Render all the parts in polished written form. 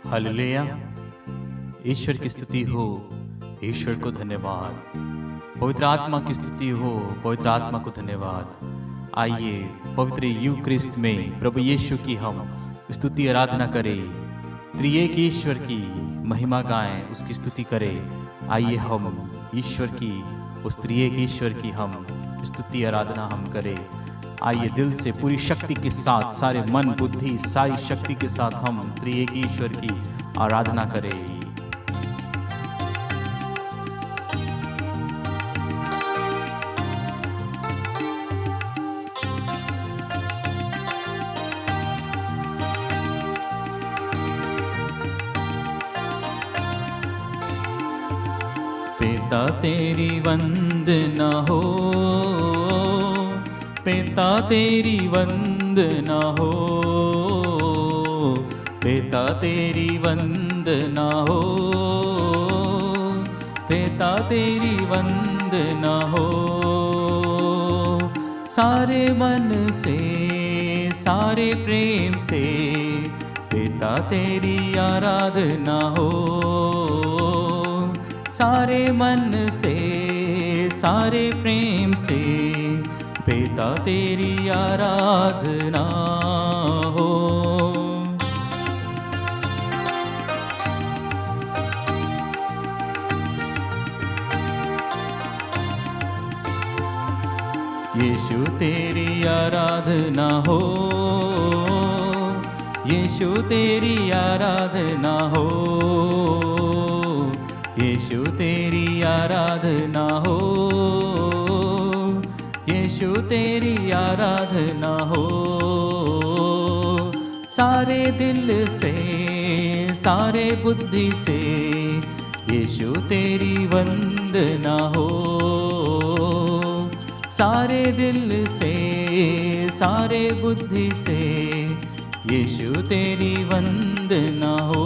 Hallelujah. ईश्वर की स्तुति हो, ईश्वर को धन्यवाद। पवित्र आत्मा की स्तुति हो, पवित्र आत्मा को धन्यवाद। आइए पवित्र यूक्रिस्ट में प्रभु यीशु की हम स्तुति आराधना करें, त्रिएक ईश्वर की महिमा गाएं, उसकी स्तुति करें। आइए हम ईश्वर की, उस त्रिएक ईश्वर की हम स्तुति आराधना हम करें। आइए दिल से पूरी शक्ति के साथ, सारे मन बुद्धि सारी शक्ति के साथ हम त्रिएक ईश्वर की आराधना करें। पिता तेरी वंदना हो, पिता तेरी वंदना हो, पिता तेरी वंदना हो, पिता तेरी वंदना हो। सारे मन से, सारे प्रेम से पिता तेरी आराधना हो। सारे मन से, सारे प्रेम से पिता तेरी आराधना हो। यीशु तेरी आराधना हो, यीशु तेरी आराधना हो, यीशु तेरी आराधना हो, यीशु तेरी आराधना हो। सारे दिल से, सारे बुद्धि से यीशु तेरी वंदना हो। सारे दिल से, सारे बुद्धि से यीशु तेरी वंदना हो।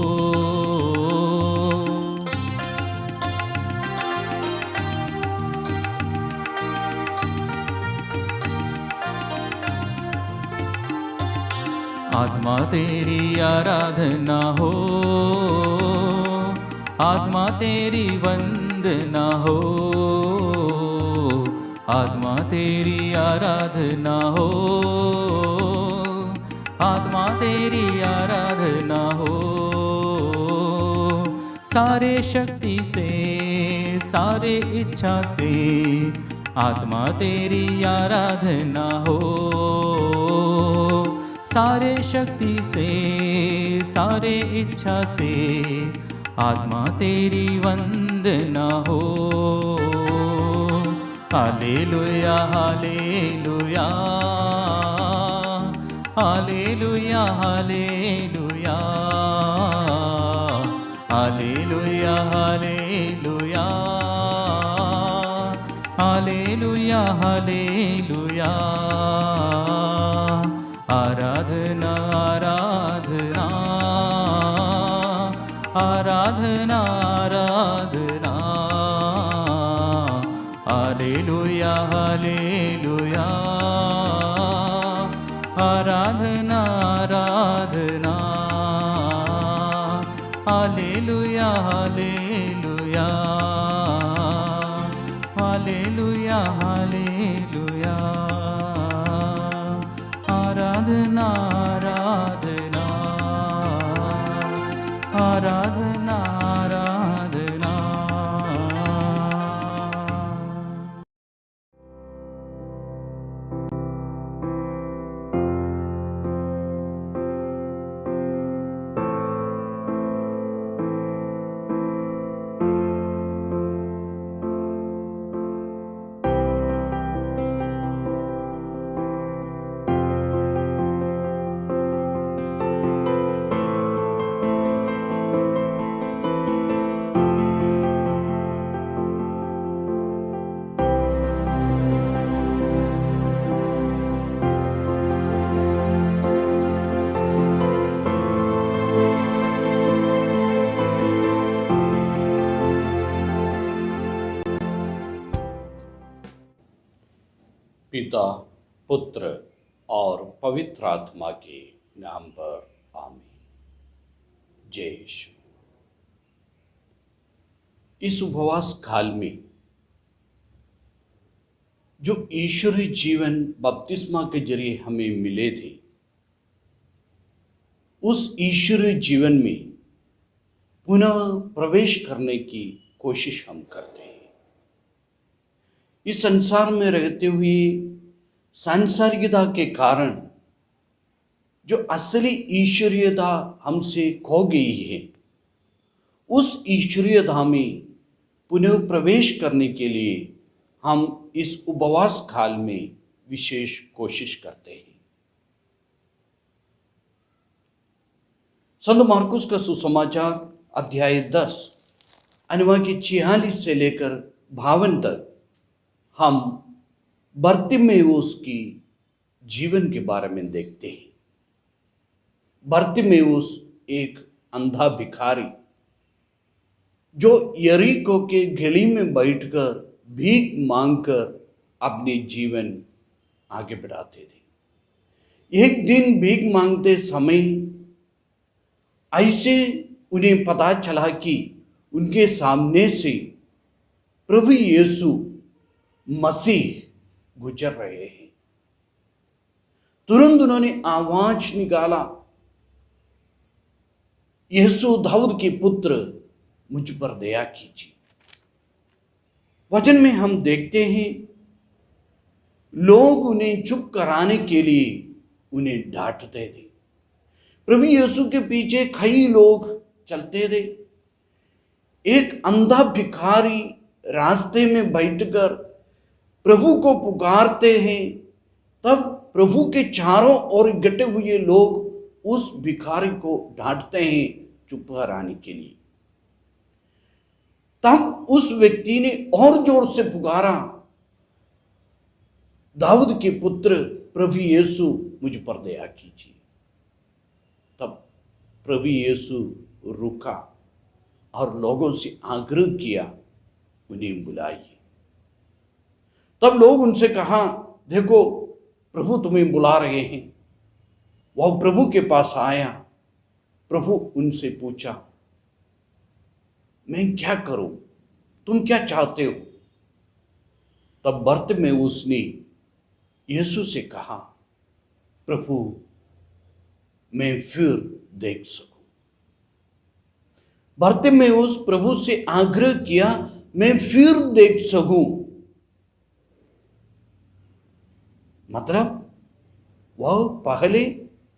आत्मा तेरी आराधना हो, आत्मा तेरी वंदना हो, आत्मा तेरी आराधना हो, आत्मा तेरी आराधना हो। सारे शक्ति से, सारे इच्छा से आत्मा तेरी आराधना हो। सारे शक्ति से, सारे इच्छा से आत्मा तेरी वंदना हो। हालेलुया हालेलुया, हालेलुया हालेलुया, हालेलुया हालेलुया, हालेलुया हालेलुया। आराधना आराधना, आराधना आराधना, हालेलुया हालेलुया, आराधना आराधना, हालेलुया हालेलुया, हालेलुया हालेलुया। आराधना आराधना, आराधना आराधना। पिता, पुत्र और पवित्र आत्मा के नाम पर आमीन। जय यीशु। इस उपवास काल में जो ईश्वरीय जीवन बपतिस्मा के जरिए हमें मिले थे, उस ईश्वरीय जीवन में पुनः प्रवेश करने की कोशिश हम करते हैं। इस संसार में रहते हुए सांसारिकता के कारण जो असली ईश्वरीयता हमसे खो गई है, उस ईश्वरीयता में पुनः प्रवेश करने के लिए हम इस उपवास काल में विशेष कोशिश करते हैं। संत मार्कुस का सुसमाचार अध्याय 10 अनुवाक्य 46 से लेकर 52 तक हम बर्तिमेउस की जीवन के बारे में देखते हैं। बर्तिमेउस एक अंधा भिखारी जो यरीको के गली में बैठकर भीख मांगकर अपने जीवन आगे बढ़ाते थे। एक दिन भीख मांगते समय ऐसे उन्हें पता चला कि उनके सामने से प्रभु यीशु मसीह गुजर रहे हैं। तुरंत उन्होंने आवाज निकाला, यीशु दाऊद के पुत्र, मुझ पर दया कीजिए। वचन में हम देखते हैं लोग उन्हें चुप कराने के लिए उन्हें डांटते थे। प्रभु यीशु के पीछे कई लोग चलते थे। एक अंधा भिखारी रास्ते में बैठकर प्रभु को पुकारते हैं, तब प्रभु के चारों ओर इकट्ठे हुए लोग उस भिखारी को डांटते हैं चुप कराने के लिए। तब उस व्यक्ति ने और जोर से पुकारा, दाऊद के पुत्र प्रभु यीशु, मुझ पर दया कीजिए। तब प्रभु यीशु रुका और लोगों से आग्रह किया, उन्हें बुलाइए। तब लोग उनसे कहा, देखो प्रभु तुम्हें बुला रहे हैं। वह प्रभु के पास आया। प्रभु उनसे पूछा, मैं क्या करूं, तुम क्या चाहते हो? तब बर्तिमेउस ने यीशु से कहा, प्रभु मैं फिर देख सकूं। बर्तिमेउस प्रभु से आग्रह किया, मैं फिर देख सकूं। मतलब वह पहले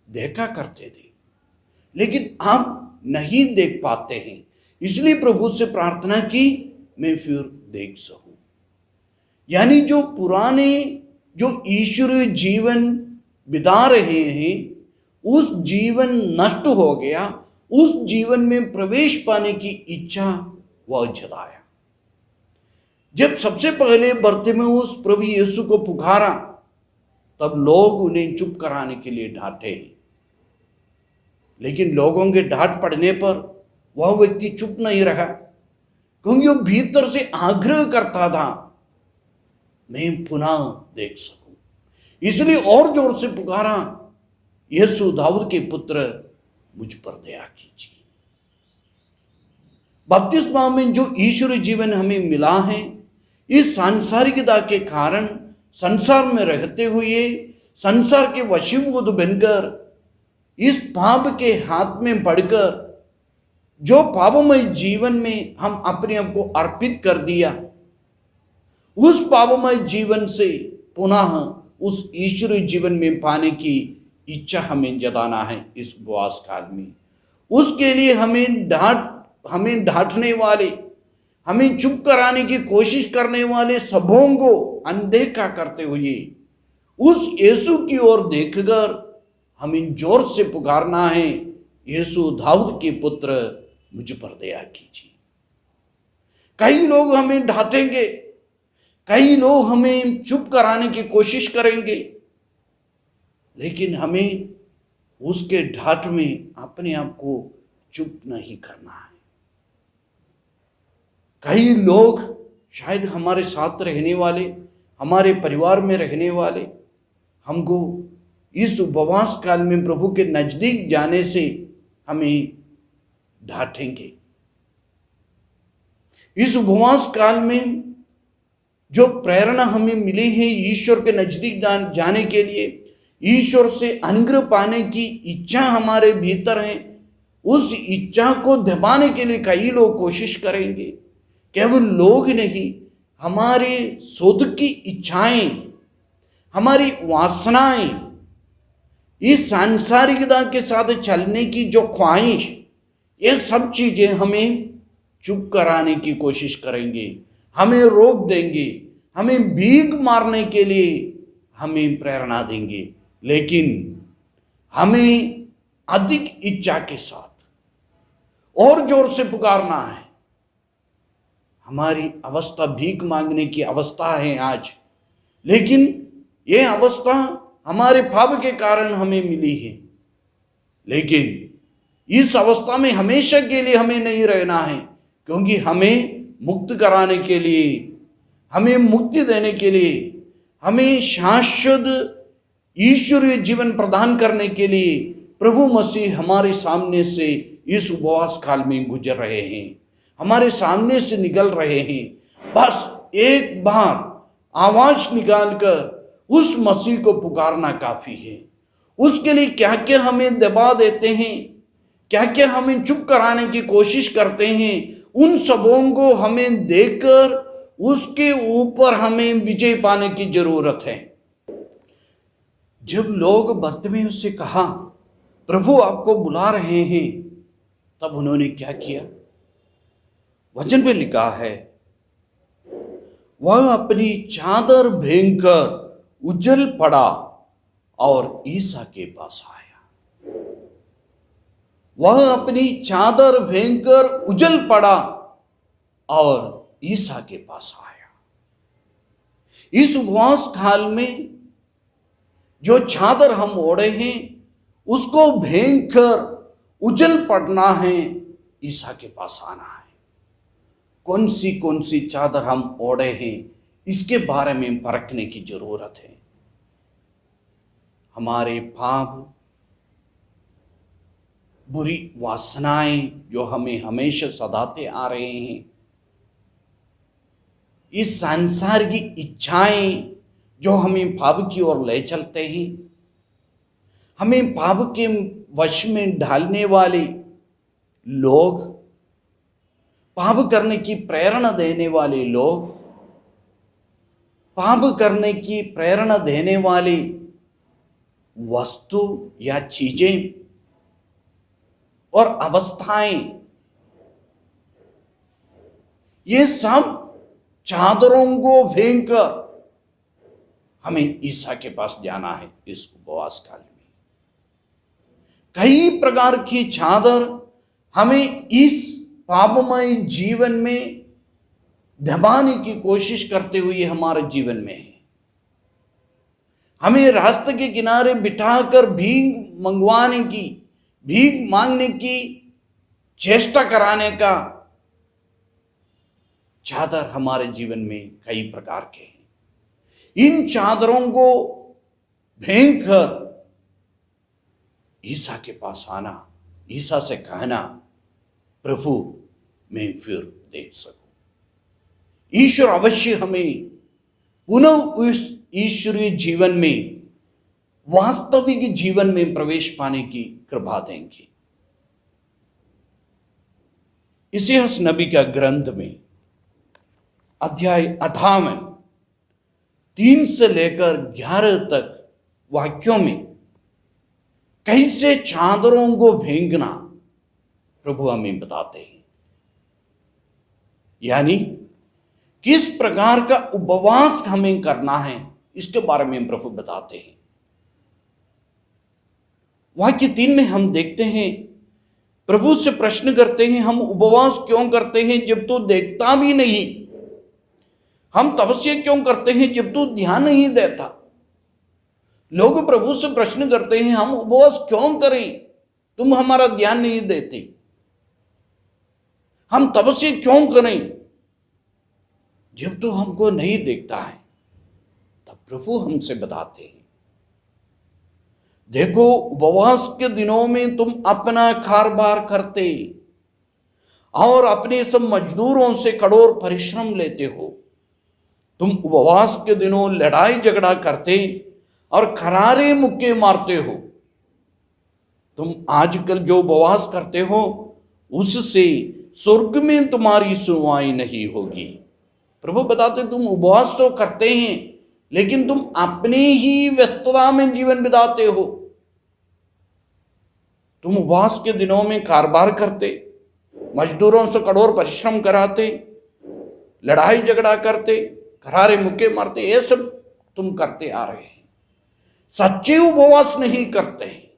देखा करते थे, लेकिन अब नहीं देख पाते हैं। इसलिए प्रभु से प्रार्थना की, मैं फिर देख सकूं। यानी जो पुराने जो ईश्वरीय जीवन बिता रहे हैं, उस जीवन नष्ट हो गया। उस जीवन में प्रवेश पाने की इच्छा वह जताया। जब सबसे पहले बर्तिमेउस प्रभु यीशु को पुकारा, तब लोग उन्हें चुप कराने के लिए डांटे। लेकिन लोगों के डांट पड़ने पर वह व्यक्ति चुप नहीं रहा, क्योंकि वो भीतर से आग्रह करता था, मैं पुनः देख सकूं। इसलिए और जोर से पुकारा, यीशु दाऊद के पुत्र, मुझ पर दया कीजिए। बपतिस्मा में जो ईश्वरीय जीवन हमें मिला है, इस सांसारिकता के कारण संसार में रहते हुए संसार के वशीभूत बनकर इस पाप के हाथ में पड़कर जो पापमय जीवन में हम अपने आप को अर्पित कर दिया, उस पापमय जीवन से पुनः उस ईश्वरीय जीवन में पाने की इच्छा हमें जताना है इस उपवास काल में। उसके लिए हमें डांटने वाले, हमें चुप कराने की कोशिश करने वाले सबों को अनदेखा करते हुए उस यीशु की ओर देखकर हमें जोर से पुकारना है, यीशु दाऊद के पुत्र, मुझ पर दया कीजिए। कई लोग हमें डांटेंगे, कई लोग हमें चुप कराने की कोशिश करेंगे, लेकिन हमें उसके डांट में अपने आप को चुप नहीं करना है। कई लोग शायद हमारे साथ रहने वाले हमारे परिवार में रहने वाले हमको इस उपवास काल में प्रभु के नजदीक जाने से हमें डांटेंगे। इस उपवास काल में जो प्रेरणा हमें मिली है ईश्वर के नजदीक जाने के लिए, ईश्वर से अनुग्रह पाने की इच्छा हमारे भीतर है, उस इच्छा को दबाने के लिए कई लोग कोशिश करेंगे। केवल लोग नहीं, हमारे खुद की इच्छाएं, हमारी वासनाएं, इस सांसारिकता के साथ चलने की जो ख्वाहिश, ये सब चीजें हमें चुप कराने की कोशिश करेंगे, हमें रोक देंगे, हमें भीख मारने के लिए हमें प्रेरणा देंगे। लेकिन हमें अधिक इच्छा के साथ और जोर से पुकारना है। हमारी अवस्था भीख मांगने की अवस्था है आज, लेकिन यह अवस्था हमारे पाप के कारण हमें मिली है। लेकिन इस अवस्था में हमेशा के लिए हमें नहीं रहना है, क्योंकि हमें मुक्त कराने के लिए, हमें मुक्ति देने के लिए, हमें शाश्वत ईश्वरीय जीवन प्रदान करने के लिए प्रभु मसीह हमारे सामने से इस उपवास काल में गुजर रहे हैं, हमारे सामने से निकल रहे हैं। बस एक बार आवाज निकालकर उस मसीह को पुकारना काफी है। उसके लिए क्या क्या हमें दबा देते हैं, क्या क्या हमें चुप कराने की कोशिश करते हैं, उन सबों को हमें देखकर उसके ऊपर हमें विजय पाने की जरूरत है। जब लोग बर्तिमेव से कहा प्रभु आपको बुला रहे हैं, तब उन्होंने क्या किया? वचन में लिखा है, वह अपनी चादर भेंकर उजल पड़ा और ईसा के पास आया। वह अपनी चादर भेंकर उजल पड़ा और ईसा के पास आया। इस उपवास काल में जो चादर हम ओढ़े हैं उसको भेंकर उजल पड़ना है, ईसा के पास आना है। कौन सी चादर हम ओढ़े हैं, इसके बारे में परखने की जरूरत है। हमारे पाप, बुरी वासनाएं जो हमें हमेशा सताते आ रहे हैं, इस संसार की इच्छाएं जो हमें पाप की ओर ले चलते हैं, हमें पाप के वश में डालने वाले लोग, पाप करने की प्रेरणा देने वाले लोग, पाप करने की प्रेरणा देने वाली वस्तु या चीजें और अवस्थाएं, ये सब चादरों को फेंककर हमें ईसा के पास जाना है। इस उपवास काल में कई प्रकार की चादर हमें इस पापमय जीवन में दबाने की कोशिश करते हुए हमारे जीवन में है। हमें रास्ते के किनारे बिठाकर भीख मंगवाने की, भीख मांगने की चेष्टा कराने का चादर हमारे जीवन में कई प्रकार के हैं। इन चादरों को फेंककर ईसा के पास आना, ईसा से कहना, प्रभु मैं फिर देख सकूं। ईश्वर अवश्य हमें पुनः उस ईश्वरीय जीवन में, वास्तविक जीवन में प्रवेश पाने की कृपा देंगे। इसियास नबी का ग्रंथ में अध्याय 58 3 से लेकर 11 तक वाक्यों में कैसे चादरों को फेंकना प्रभु हमें बताते हैं, यानी किस प्रकार का उपवास हमें करना है, इसके बारे में प्रभु बताते हैं। वाक्य 3 में हम देखते हैं, प्रभु से प्रश्न करते हैं, हम उपवास क्यों करते हैं जब तू देखता भी नहीं? हम तपस्या क्यों करते हैं जब तू ध्यान नहीं देता? लोग प्रभु से प्रश्न करते हैं, हम उपवास क्यों करें, तुम हमारा ध्यान नहीं देते? हम तपस्या क्यों करें जब तू हमको नहीं देखता है? प्रभु हमसे बताते हैं, देखो उपवास के दिनों में तुम अपना कारोबार करते और अपने सब मजदूरों से कठोर परिश्रम लेते हो। तुम उपवास के दिनों लड़ाई झगड़ा करते और करारे मुक्के मारते हो। तुम आजकल जो उपवास करते हो उससे स्वर्ग में तुम्हारी सुनवाई नहीं होगी। प्रभु बताते तुम उपवास तो करते हैं लेकिन तुम अपने ही व्यस्तता में जीवन बिताते हो। तुम उपवास के दिनों में कारोबार करते, मजदूरों से कठोर परिश्रम कराते, लड़ाई झगड़ा करते, करारे मुक्के मारते, ये सब तुम करते आ रहे हैं। सच्चे उपवास नहीं करते हैं,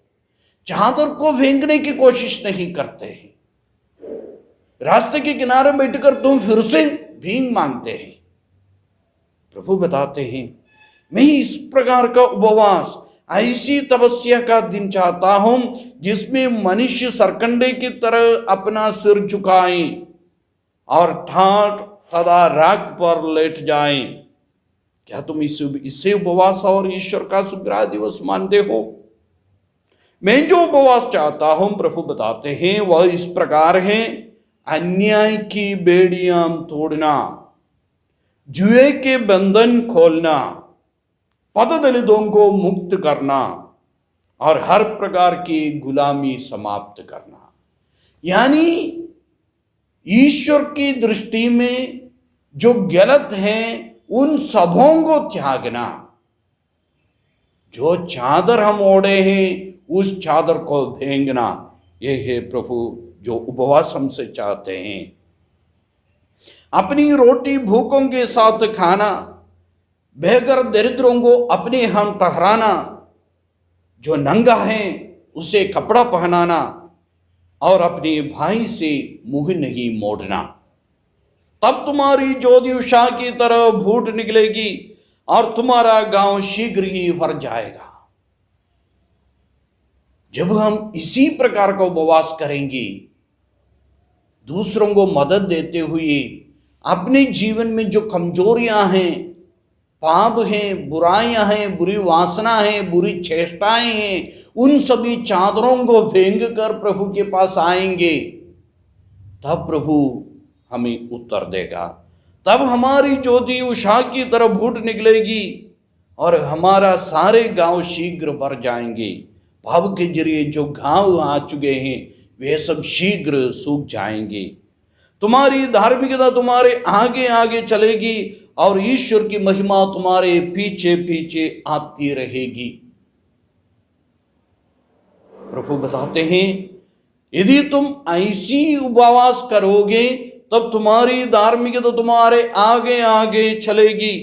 चादर को फेंकने की कोशिश नहीं करते हैं, रास्ते के किनारे बैठकर तुम फिर से भीख मांगते हैं। प्रभु बताते हैं मैं इस प्रकार का उपवास, ऐसी तपस्या का दिन चाहता हूं जिसमें मनुष्य सरकंडे की तरह अपना सिर झुकाए और ठाट तथा राख पर लेट जाएं। क्या तुम इससे उपवास और ईश्वर का सुग्रह दिवस मानते हो? मैं जो उपवास चाहता हूं, प्रभु बताते हैं, वह इस प्रकार है, अन्याय की बेड़ियां तोड़ना, जुए के बंधन खोलना, पददलितों को मुक्त करना और हर प्रकार की गुलामी समाप्त करना। यानी ईश्वर की दृष्टि में जो गलत है उन सबों को त्यागना। जो चादर हम ओढ़े हैं उस चादर को फेंकना, ये है प्रभु जो उपवास हमसे चाहते हैं। अपनी रोटी भूखों के साथ खाना, बेघर दरिद्रों को अपने हम ठहराना, जो नंगा है उसे कपड़ा पहनाना और अपने भाई से मुंह नहीं मोड़ना। तब तुम्हारी ज्योति उषा की तरह फूट निकलेगी और तुम्हारा गांव शीघ्र ही भर जाएगा। जब हम इसी प्रकार का उपवास करेंगे, दूसरों को मदद देते हुए अपने जीवन में जो कमजोरियां हैं, पाप हैं, बुराइयां हैं, बुरी वासना है, बुरी चेष्टाएं हैं, उन सभी चादरों को फेंक कर प्रभु के पास आएंगे, तब प्रभु हमें उत्तर देगा। तब हमारी ज्योति उषा की तरफ फूट निकलेगी और हमारा सारे गांव शीघ्र भर जाएंगे। पाप के जरिए जो घाव आ चुके हैं वे सब शीघ्र सूख जाएंगे। तुम्हारी धार्मिकता तुम्हारे आगे आगे चलेगी और ईश्वर की महिमा तुम्हारे पीछे पीछे आती रहेगी। प्रभु बताते हैं, यदि तुम ऐसी उपवास करोगे तब तुम्हारी धार्मिकता तुम्हारे आगे आगे चलेगी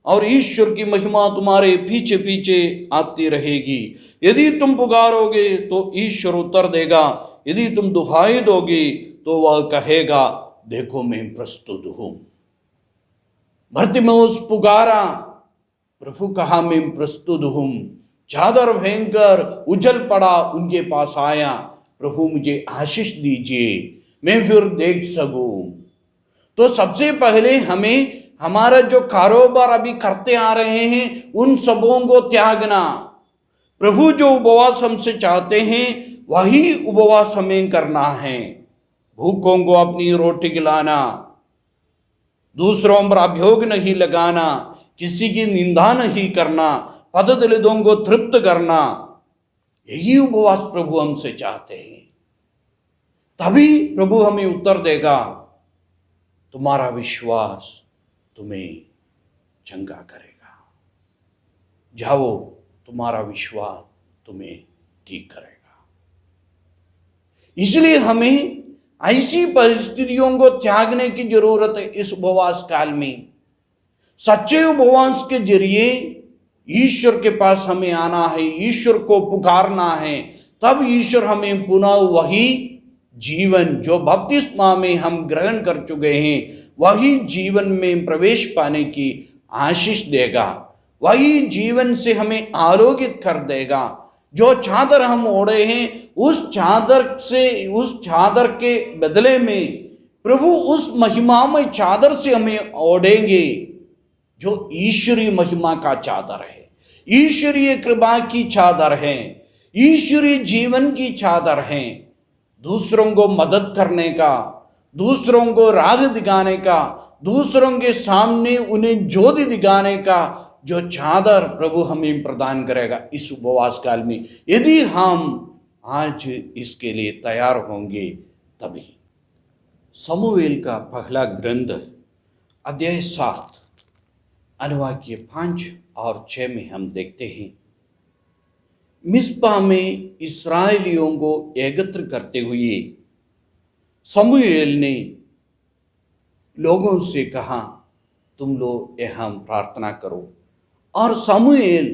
और ईश्वर की महिमा तुम्हारे पीछे पीछे आती रहेगी। यदि तुम पुकारोगे तो ईश्वर उत्तर देगा, यदि तुम दुहाई दोगे तो वह कहेगा, देखो मैं प्रस्तुत हूं। बरतिमेउस पुकारा, प्रभु कहा मैं प्रस्तुत हूं। चादर फेंककर उछल पड़ा, उनके पास आया, प्रभु मुझे आशीष दीजिए, मैं फिर देख सकूं। तो सबसे पहले हमें हमारा जो कारोबार अभी करते आ रहे हैं उन सबों को त्यागना। प्रभु जो उपवास हमसे चाहते हैं वही उपवास हमें करना है। भूखों को अपनी रोटी खिलाना, दूसरों पर अभियोग नहीं लगाना, किसी की निंदा नहीं करना, पददलितों को तृप्त करना, यही उपवास प्रभु हमसे चाहते हैं। तभी प्रभु हमें उत्तर देगा, तुम्हारा विश्वास तुम्हें चंगा करेगा, जाओ तुम्हारा विश्वास तुम्हें ठीक करेगा। इसलिए हमें ऐसी परिस्थितियों को त्यागने की जरूरत है। इस उपवास काल में सच्चे उपवास के जरिए ईश्वर के पास हमें आना है, ईश्वर को पुकारना है, तब ईश्वर हमें पुनः वही जीवन जो बपतिस्मा में हम ग्रहण कर चुके हैं वही जीवन में प्रवेश पाने की आशीष देगा, वही जीवन से हमें आलोकित कर देगा। जो चादर हम ओढ़े हैं उस चादर के बदले में प्रभु उस महिमामय चादर से हमें ओढ़ेंगे जो ईश्वरीय महिमा का चादर है, ईश्वरीय कृपा की चादर है, ईश्वरीय जीवन की चादर है। दूसरों को मदद करने का, दूसरों को राह दिखाने का, दूसरों के सामने उन्हें ज्योति दिखाने का जो चादर प्रभु हमें प्रदान करेगा इस उपवास काल में, यदि हम आज इसके लिए तैयार होंगे तभी। समूएल का पहला ग्रंथ अध्याय 7 अनुवाक्य 5 और 6 में हम देखते हैं, मिस्पा में इस्राएलियों को एकत्र करते हुए समूएल ने लोगों से कहा, तुम लोग यहाँ प्रार्थना करो। और समूएल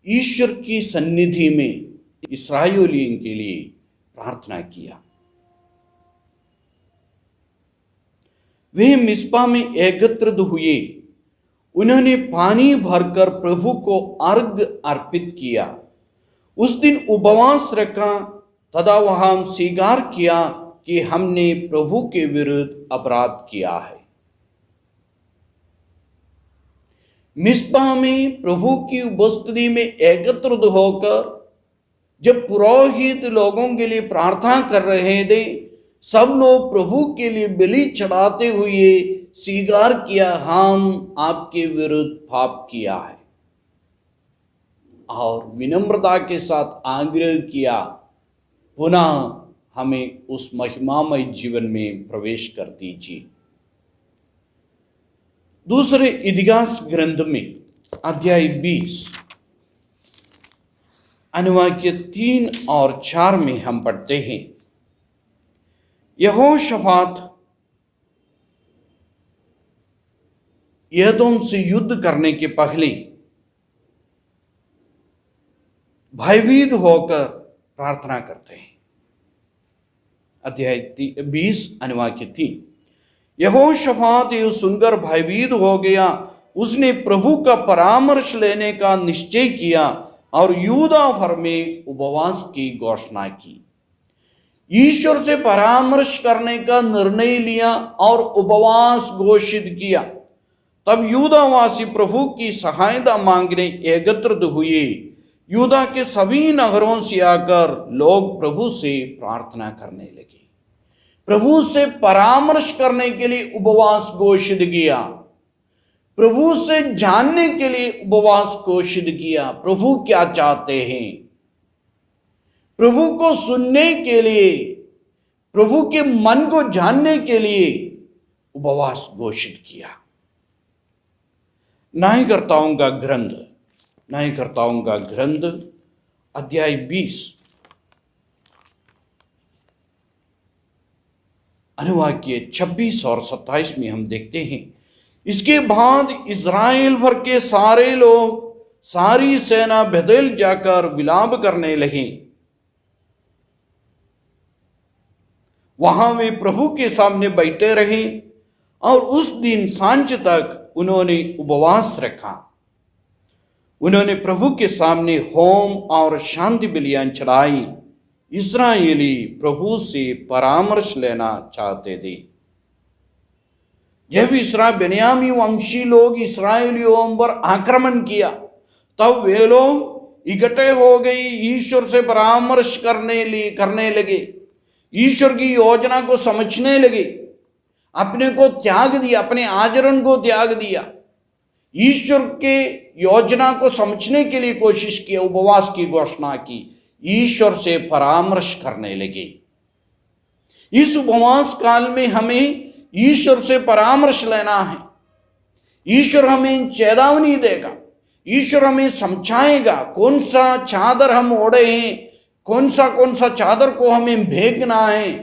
ईश्वर की सन्निधि में इस्राएलियों के लिए प्रार्थना किया। वे मिस्पा में एकत्रित हुए, उन्होंने पानी भरकर प्रभु को अर्घ अर्पित किया। उस दिन उपवास रखा, तथा वहां स्वीकार किया कि हमने प्रभु के विरुद्ध अपराध किया है। मिस्पा में प्रभु की उपस्थिति में एकत्रित होकर जब पुरोहित लोगों के लिए प्रार्थना कर रहे थे, सब लोग प्रभु के लिए बलि चढ़ाते हुए स्वीकार किया, हम आपके विरुद्ध पाप किया है, और विनम्रता के साथ आग्रह किया, पुनः हमें उस महिमामय जीवन में प्रवेश कर दीजिए। दूसरे इतिहास ग्रंथ में अध्याय 20 अनुवाक्य 3 और 4 में हम पढ़ते हैं, यहोशापात एदोम से युद्ध करने के पहले भयभीत होकर प्रार्थना करते हैं। अध्याय 20 अनुवाक्य 3, यहोशापात यह सुनकर भयभीत हो गया, उसने प्रभु का परामर्श लेने का निश्चय किया और यहूदा भर में उपवास की घोषणा की। ईश्वर से परामर्श करने का निर्णय लिया और उपवास घोषित किया। तब यहूदावासी प्रभु की सहायता मांगने एकत्रित हुए। यहूदा के सभी नगरों से आकर लोग प्रभु से प्रार्थना करने लगे, प्रभु से परामर्श करने के लिए उपवास घोषित किया, प्रभु से जानने के लिए उपवास घोषित किया। प्रभु क्या चाहते हैं, प्रभु को सुनने के लिए, प्रभु के मन को जानने के लिए उपवास घोषित किया। न्यायकर्ताओं का ग्रंथ, न्यायकर्ताओं का ग्रंथ अध्याय 20 अनुवाक्य 26 और 27 में हम देखते हैं, इसके बाद इस्राएल भर के सारे लोग, सारी सेना बेतेल जाकर विलाप करने लगे। वहां वे प्रभु के सामने बैठे रहे और उस दिन सांझ तक उन्होंने उपवास रखा। उन्होंने प्रभु के सामने होम और शांति बलियां चढ़ाई। इस्राएली प्रभु से परामर्श लेना चाहते थे। जब बेन्यामीन वंशी लोग इस्राएलियों पर आक्रमण किया, तब वे लोग इकट्ठे हो गए, ईश्वर से परामर्श करने लगे, ईश्वर की योजना को समझने लगे, अपने को त्याग दिया, अपने आचरण को त्याग दिया, ईश्वर के योजना को समझने के लिए कोशिश किया, उपवास की घोषणा की, ईश्वर से परामर्श करने लगे। इस उपवास काल में हमें ईश्वर से परामर्श लेना है। ईश्वर हमें चेतावनी देगा, ईश्वर हमें समझाएगा कौन सा चादर हम ओढ़े हैं, कौन सा चादर को हमें भेजना है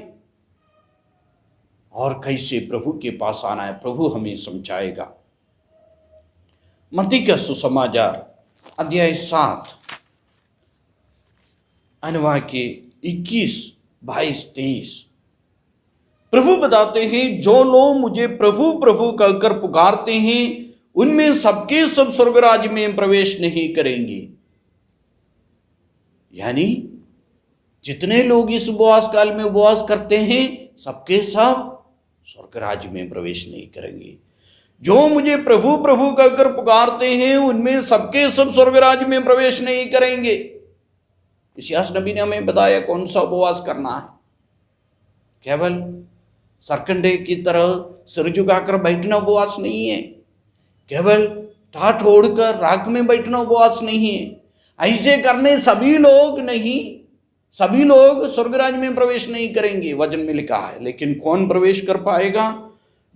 और कैसे प्रभु के पास आना है। प्रभु हमें समझाएगा। मत्ती का सुसमाचार अध्याय 7 अनुवाक्य 21, 22, 23 प्रभु बताते हैं, जो लोग मुझे प्रभु प्रभु कहकर पुकारते हैं, उनमें सबके सब स्वर्गराज में प्रवेश नहीं करेंगे। यानी जितने लोग इस उपवास काल में उपवास करते हैं, सबके सब स्वर्गराज में प्रवेश नहीं करेंगे। जो मुझे प्रभु प्रभु कहकर पुकारते हैं उनमें सबके सब स्वर्ग राज्य में प्रवेश नहीं करेंगे। इसियास नबी ने हमें बताया कौन सा उपवास करना है। केवल सरकंडे की तरह सिर झुकाकर बैठना उपवास नहीं है, केवल टाट ओढ़कर राख में बैठना उपवास नहीं है। ऐसे करने सभी लोग नहीं, सभी लोग स्वर्ग राज्य में प्रवेश नहीं करेंगे, वचन में लिखा है। लेकिन कौन प्रवेश कर पाएगा?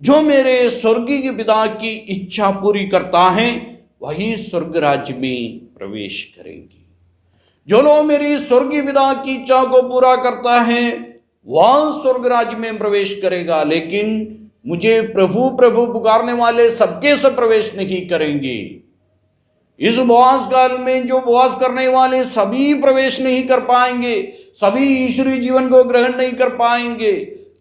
जो मेरे स्वर्गीय पिता की इच्छा पूरी करता है वही स्वर्ग राज्य में प्रवेश करेंगे। जो लोग मेरी स्वर्गीय पिता की इच्छा को पूरा करता है वह स्वर्ग राज्य में प्रवेश करेगा। लेकिन मुझे प्रभु प्रभु पुकारने वाले सबके सब प्रवेश नहीं करेंगे। इस उपवास काल में जो उपवास करने वाले सभी प्रवेश नहीं कर पाएंगे, सभी ईश्वरीय जीवन को ग्रहण नहीं कर पाएंगे।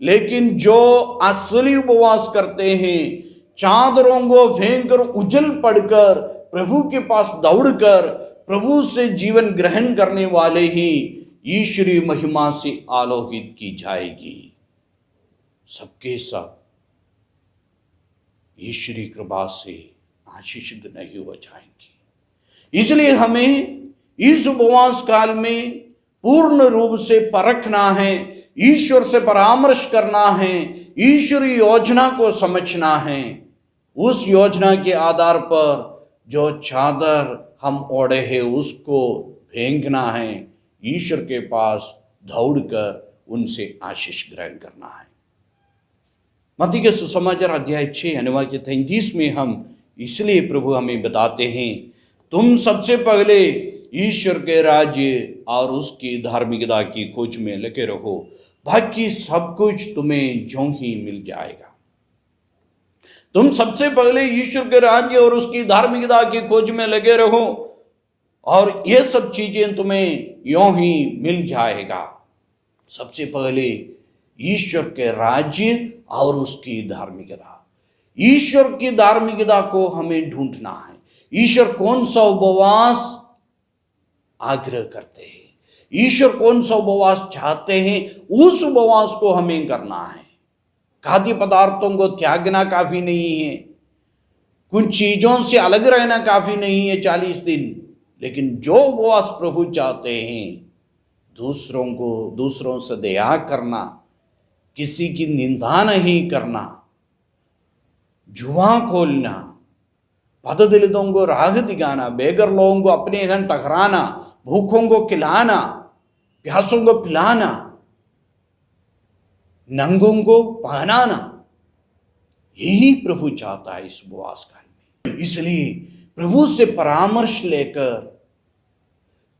लेकिन जो असली उपवास करते हैं, चादरों को फेंककर उजल पड़कर प्रभु के पास दौड़कर प्रभु से जीवन ग्रहण करने वाले ही ईश्वरीय महिमा से आलोकित की जाएगी। सबके सब ईश्वरीय कृपा से आशीषित नहीं हो जाएंगे। इसलिए हमें इस उपवास काल में पूर्ण रूप से परखना है, ईश्वर से परामर्श करना है, ईश्वरीय योजना को समझना है। उस योजना के आधार पर जो चादर हम ओढ़े हैं उसको फेंकना है, ईश्वर के पास दौड़कर उनसे आशीष ग्रहण करना है। मत्ती के सुसमाचार अध्याय 6 अनुवाद 33 में हम इसलिए प्रभु हमें बताते हैं, तुम सबसे पहले ईश्वर के राज्य और उसकी धार्मिकता की खोज में लगे रहो, बाकी सब कुछ तुम्हें ज्यों ही मिल जाएगा। तुम सबसे पहले ईश्वर के राज्य और उसकी धार्मिकता की खोज में लगे रहो और ये सब चीजें तुम्हें यों ही मिल जाएगा। सबसे पहले ईश्वर के राज्य और उसकी धार्मिकता। ईश्वर की धार्मिकता को हमें ढूंढना है। ईश्वर कौन सा उपवास आग्रह करते हैं, ईश्वर कौन सा उपवास चाहते हैं, उस उपवास को हमें करना है। खाद्य पदार्थों को त्यागना काफी नहीं है, कुछ चीजों से अलग रहना काफी नहीं है 40 दिन। लेकिन जो उपवास प्रभु चाहते हैं, दूसरों से दया करना, किसी की निंदा नहीं करना, जुआ खोलना, पददलितों को राह दिखाना, बेघर लोगों को अपने घर टकराना, भूखों को खिलाना, प्यासों को पिलाना, नंगों को पहनाना, यही प्रभु चाहता है इस उपवास काल में। इसलिए प्रभु से परामर्श लेकर,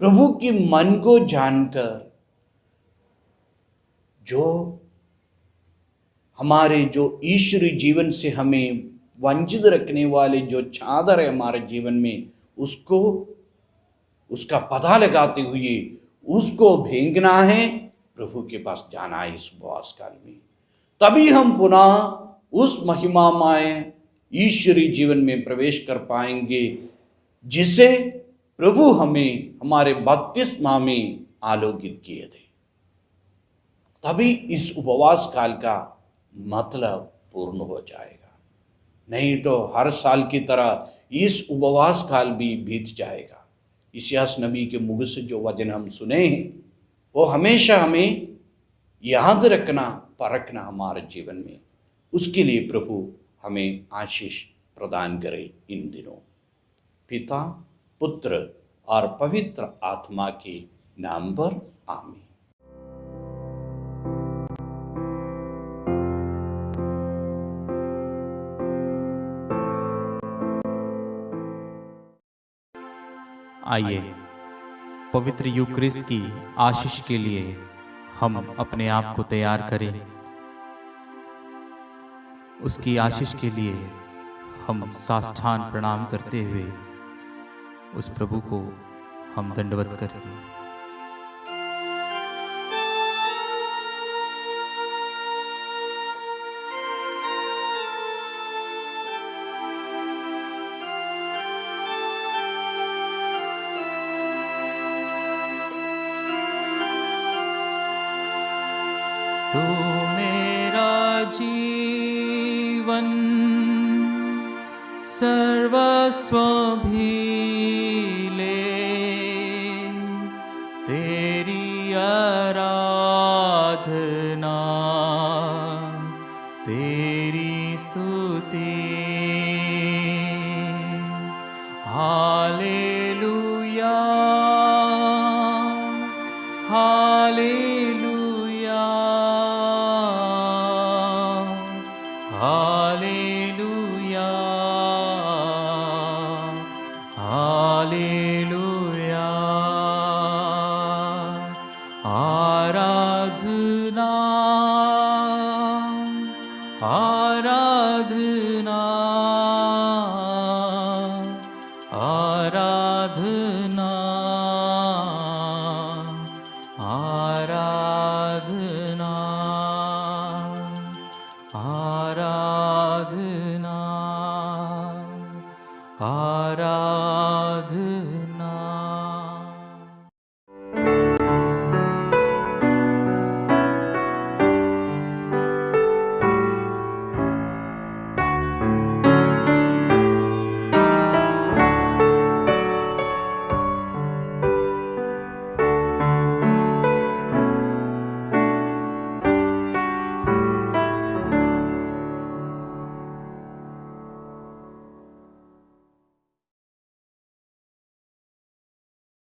प्रभु के मन को जानकर, जो हमारे जो ईश्वरीय जीवन से हमें वंचित रखने वाले जो चादर है हमारे जीवन में, उसका पता लगाते हुए उसको भेंगना है, प्रभु के पास जाना है इस उपवास काल में। तभी हम पुनः उस महिमामय ईश्वरीय जीवन में प्रवेश कर पाएंगे जिसे प्रभु हमें हमारे बपतिस्मा में आलोकित किए थे। तभी इस उपवास काल का मतलब पूर्ण हो जाएगा। नहीं तो हर साल की तरह इस उपवास काल भी बीत जाएगा। इसियास नबी के मुख से जो वचन हम सुने हैं वो हमेशा हमें याद रखना, परखना हमारे जीवन में। उसके लिए प्रभु हमें आशीष प्रदान करे इन दिनों। पिता, पुत्र और पवित्र आत्मा के नाम पर आमीन। आइए पवित्र यूक्रिस्ट की आशीष के लिए हम अपने आप को तैयार करें। उसकी आशीष के लिए हम साष्टांग प्रणाम करते हुए उस प्रभु को हम दंडवत करें। तू मेरा जीवन सर्वस्व भी ले, तेरी आराधना, तेरी स्तुति। हालेलुया, हालेलुया, हालेलुया, हालेलुया। आराधना, आराधना, आराधना, आराधना, आराधना, आराधना।